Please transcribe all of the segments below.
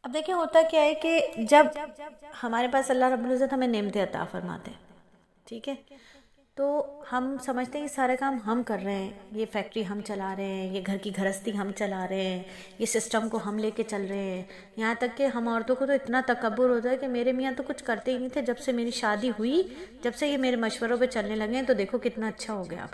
اب دیکھیں ہوتا کیا ہے کہ جب ہمارے پاس اللہ رب العزت ہمیں نعمتیں عطا فرماتے ہیں، ٹھیک ہے، تو ہم سمجھتے ہیں یہ سارے کام ہم کر رہے ہیں، یہ فیکٹری ہم چلا رہے ہیں، یہ گھر کی گھرستی ہم چلا رہے ہیں، یہ سسٹم کو ہم لے کے چل رہے ہیں. یہاں تک کہ ہم عورتوں کو تو اتنا تکبر ہوتا ہے کہ میرے میاں تو کچھ کرتے ہی نہیں تھے، جب سے میری شادی ہوئی، جب سے یہ میرے مشوروں پہ چلنے لگے ہیں تو دیکھو کتنا اچھا ہو گیا.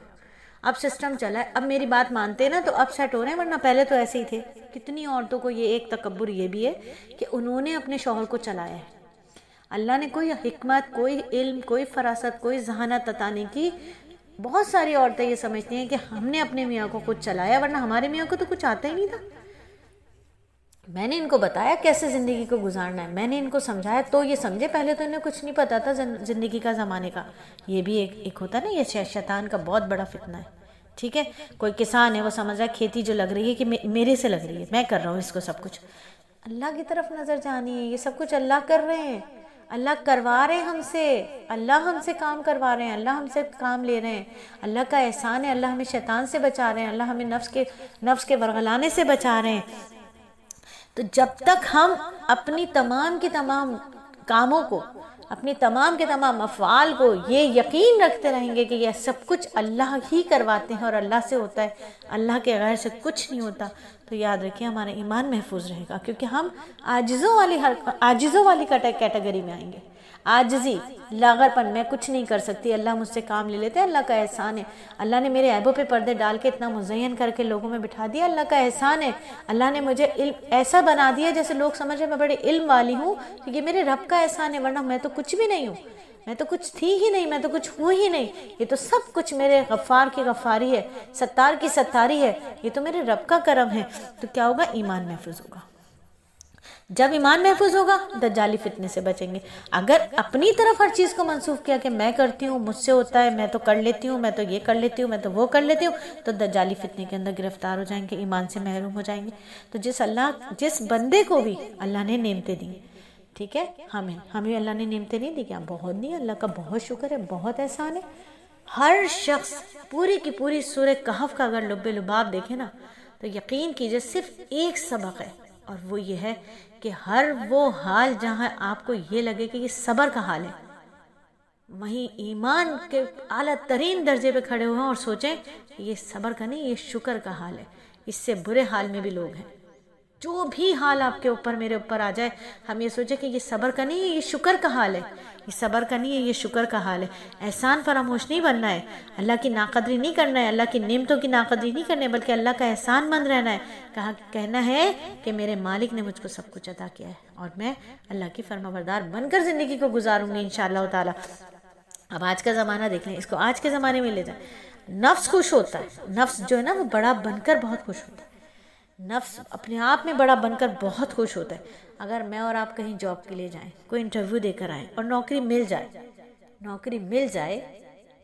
اب سسٹم چلا ہے، اب میری بات مانتے ہیں نا تو اب سیٹ ہو رہے ہیں، ورنہ پہلے تو ایسے ہی تھے. کتنی عورتوں کو یہ ایک تکبر یہ بھی ہے کہ انہوں نے اپنے شوہر کو چلایا ہے. اللہ نے کوئی حکمت، کوئی علم، کوئی فراست، کوئی ذہانت عطا نہیں کی. بہت ساری عورتیں یہ سمجھتی ہیں کہ ہم نے اپنے میاں کو خود چلایا، ورنہ ہمارے میاں کو تو کچھ آتا ہی نہیں تھا. میں نے ان کو بتایا کیسے زندگی کو گزارنا ہے، میں نے ان کو سمجھایا تو یہ سمجھے. پہلے تو انہیں کچھ نہیں پتا تھا زندگی کا، زمانے کا. یہ بھی ایک ہوتا ہے نا، یہ شیطان کا بہت بڑا فتنہ ہے. ٹھیک ہے، کوئی کسان ہے، وہ سمجھ رہا ہے کھیتی جو لگ رہی ہے کہ میرے سے لگ رہی ہے، میں کر رہا ہوں اس کو سب کچھ. اللہ کی طرف نظر جانی ہے، یہ سب کچھ اللہ کر رہے ہیں، اللہ کروا رہے ہیں ہم سے، اللہ ہم سے کام کروا رہے ہیں، اللہ ہم سے کام لے رہے ہیں. اللہ کا احسان ہے، اللہ ہمیں شیطان سے بچا رہے ہیں، اللہ ہمیں نفس کے ورغلانے سے بچا رہے ہیں. تو جب تک ہم اپنی تمام کی تمام کاموں کو، اپنی تمام کے تمام افعال کو یہ یقین رکھتے رہیں گے کہ یہ سب کچھ اللہ ہی کرواتے ہیں اور اللہ سے ہوتا ہے، اللہ کے غیر سے کچھ نہیں ہوتا، تو یاد رکھیں ہمارا ایمان محفوظ رہے گا. کیونکہ ہم عاجزوں والی کیٹیگری میں آئیں گے. عاجزی، لاغر پن، میں کچھ نہیں کر سکتی، اللہ مجھ سے کام لے لیتے ہیں، اللہ کا احسان ہے. اللہ نے میرے عیبوں پہ پردے ڈال کے اتنا مزین کر کے لوگوں میں بٹھا دیا، اللہ کا احسان ہے. اللہ نے مجھے علم ایسا بنا دیا جیسے لوگ سمجھے میں بڑے علم والی ہوں، یہ میرے رب کا احسان ہے، ورنہ میں تو کچھ بھی نہیں ہوں، میں تو کچھ تھی ہی نہیں، میں تو کچھ ہوں ہی نہیں. یہ تو سب کچھ میرے غفار کی غفاری ہے، ستار کی ستاری ہے، یہ تو میرے رب کا کرم ہے. تو کیا ہوگا؟ ایمان محفوظ ہوگا. جب ایمان محفوظ ہوگا دجالی فتنے سے بچیں گے. اگر اپنی طرف ہر چیز کو منسوخ کیا کہ میں کرتی ہوں، مجھ سے ہوتا ہے، میں تو کر لیتی ہوں، میں تو یہ کر لیتی ہوں، میں تو وہ کر لیتی ہوں، تو دجالی فتنے کے اندر گرفتار ہو جائیں گے، ایمان سے محروم ہو جائیں گے. تو جس بندے کو بھی اللہ نے نعمتیں دی، ٹھیک ہے، ہمیں اللہ نے نعمتیں نہیں دی کیا؟ بہت دی. اللہ کا بہت شکر ہے، بہت احسان ہے. ہر شخص پوری کی پوری سورہ کہف کا اگر لب لباب دیکھے نا تو یقین کیجئے صرف ایک سبق ہے، اور وہ یہ ہے کہ ہر وہ حال جہاں آپ کو یہ لگے کہ یہ صبر کا حال ہے، وہیں ایمان کے اعلیٰ ترین درجے پہ کھڑے ہوئے اور سوچیں کہ یہ صبر کا نہیں، یہ شکر کا حال ہے. اس سے برے حال میں بھی لوگ ہیں. جو بھی حال آپ کے اوپر میرے اوپر آ جائے، ہم یہ سوچیں کہ یہ صبر کا نہیں ہے، یہ شکر کا حال ہے. یہ صبر کا نہیں ہے، یہ شکر کا حال ہے. احسان فراموش نہیں بننا ہے، اللہ کی ناقدری نہیں کرنا ہے، اللہ کی نعمتوں کی ناقدری نہیں کرنا ہے، بلکہ اللہ کا احسان مند رہنا ہے. کہنا ہے کہ میرے مالک نے مجھ کو سب کچھ عطا کیا ہے اور میں اللہ کی فرما بردار بن کر زندگی کو گزاروں گی انشاءاللہ تعالی. اب آج کا زمانہ دیکھ لیں، اس کو آج کے زمانے میں لے جائیں. نفس خوش ہوتا ہے، نفس جو ہے نا وہ بڑا بن کر بہت خوش ہوتا ہے. نفس اپنے آپ میں بڑا بن کر بہت خوش ہوتا ہے. اگر میں اور آپ کہیں جاب کے لیے جائیں، کوئی انٹرویو دے کر آئیں اور نوکری مل جائے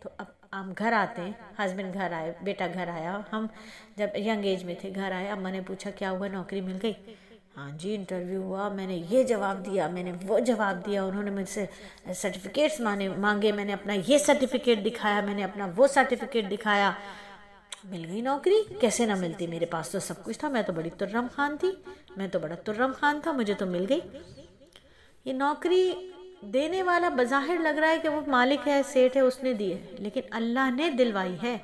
تو اب ہم گھر آتے ہیں، ہسبینڈ گھر آئے، بیٹا گھر آیا، ہم جب ینگ ایج میں تھے گھر آئے، اماں نے پوچھا کیا ہوا، نوکری مل گئی؟ ہاں جی انٹرویو ہوا، میں نے یہ جواب دیا، میں نے وہ جواب دیا، انہوں نے مجھ سے سرٹیفکیٹس مانگے، میں نے اپنا یہ سرٹیفکیٹ دکھایا، میں نے اپنا وہ سرٹیفکیٹ دکھایا، مل گئی نوکری. کیسے نہ ملتی، میرے پاس تو سب کچھ تھا، میں تو بڑی ترم خان تھی، میں تو بڑا ترم خان تھا، مجھے تو مل گئی. یہ نوکری دینے والا بظاہر لگ رہا ہے کہ وہ مالک ہے، سیٹ ہے، اس نے دی ہے، لیکن اللہ نے دلوائی ہے.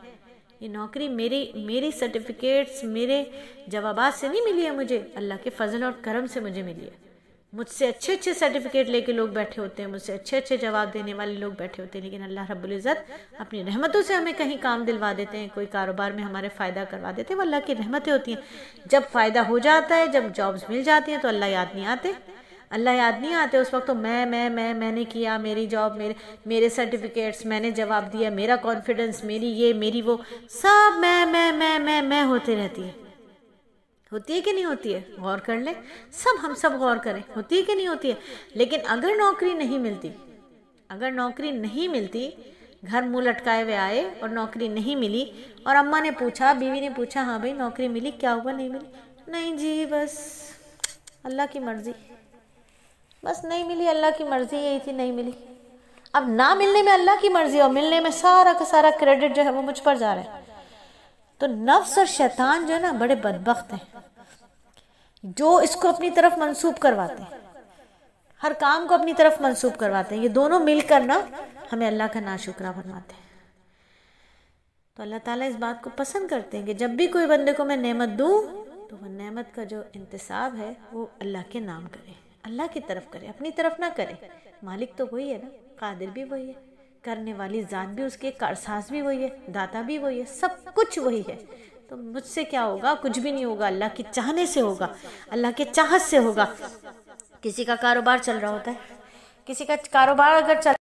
یہ نوکری میری سرٹیفکیٹس، میرے جوابات سے نہیں ملی ہے، مجھے اللہ کے فضل اور کرم سے مجھے ملی ہے. مجھ سے اچھے سرٹیفکیٹ لے کے لوگ بیٹھے ہوتے ہیں، مجھ سے اچھے جواب دینے والے لوگ بیٹھے ہوتے ہیں، لیکن اللہ رب العزت اپنی رحمتوں سے ہمیں کہیں کام دلوا دیتے ہیں، کوئی کاروبار میں ہمارے فائدہ کروا دیتے ہیں، وہ اللہ کی رحمتیں ہوتی ہیں. جب فائدہ ہو جاتا ہے، جب جابز مل جاتی ہیں تو اللہ یاد نہیں آتے. اس وقت تو میں نے کیا، میری جاب، میرے سرٹیفکیٹس، میں نے جواب دیا، میرا کانفیڈنس، میری یہ میری وہ، سب میں ہوتے رہتی ہے. ہوتی ہے کہ نہیں ہوتی ہے؟ غور کر لیں، ہم سب غور کریں، ہوتی ہے کہ نہیں ہوتی ہے؟ لیکن اگر نوکری نہیں ملتی، گھر منہ لٹکائے ہوئے آئے اور نوکری نہیں ملی، اور اماں نے پوچھا، بیوی نے پوچھا، ہاں بھائی نوکری ملی، کیا ہوا، نہیں ملی؟ نہیں جی بس اللہ کی مرضی، بس نہیں ملی، اللہ کی مرضی یہی تھی، نہیں ملی. اب نہ ملنے میں اللہ کی مرضی اور ملنے میں سارا کا سارا کریڈٹ جو ہے وہ مجھ پر جا رہا ہے. تو نفس اور شیطان جو ہے نا بڑے بدبخت ہیں. جو اس کو اپنی طرف منسوب کرواتے ہیں، ہر کام کو اپنی طرف منسوب کرواتے ہیں، یہ دونوں مل کر نا ہمیں اللہ کا ناشکرہ بنواتے ہیں۔ تو اللہ تعالیٰ اس بات کو پسند کرتے ہیں کہ جب بھی کوئی بندے کو میں نعمت دوں تو وہ نعمت کا جو انتساب ہے وہ اللہ کے نام کرے، اللہ کی طرف کرے، اپنی طرف نہ کرے۔ مالک تو وہی ہے نا، قادر بھی وہی ہے، کرنے والی ذات بھی اس کی، کارساز بھی وہی ہے، داتا بھی وہی ہے، سب کچھ وہی ہے۔ تو مجھ سے کیا ہوگا؟ کچھ بھی نہیں ہوگا، اللہ کے چاہنے سے ہوگا، اللہ کے چاہت سے ہوگا۔ کسی کا کاروبار چل رہا ہوتا ہے، کسی کا کاروبار اگر چل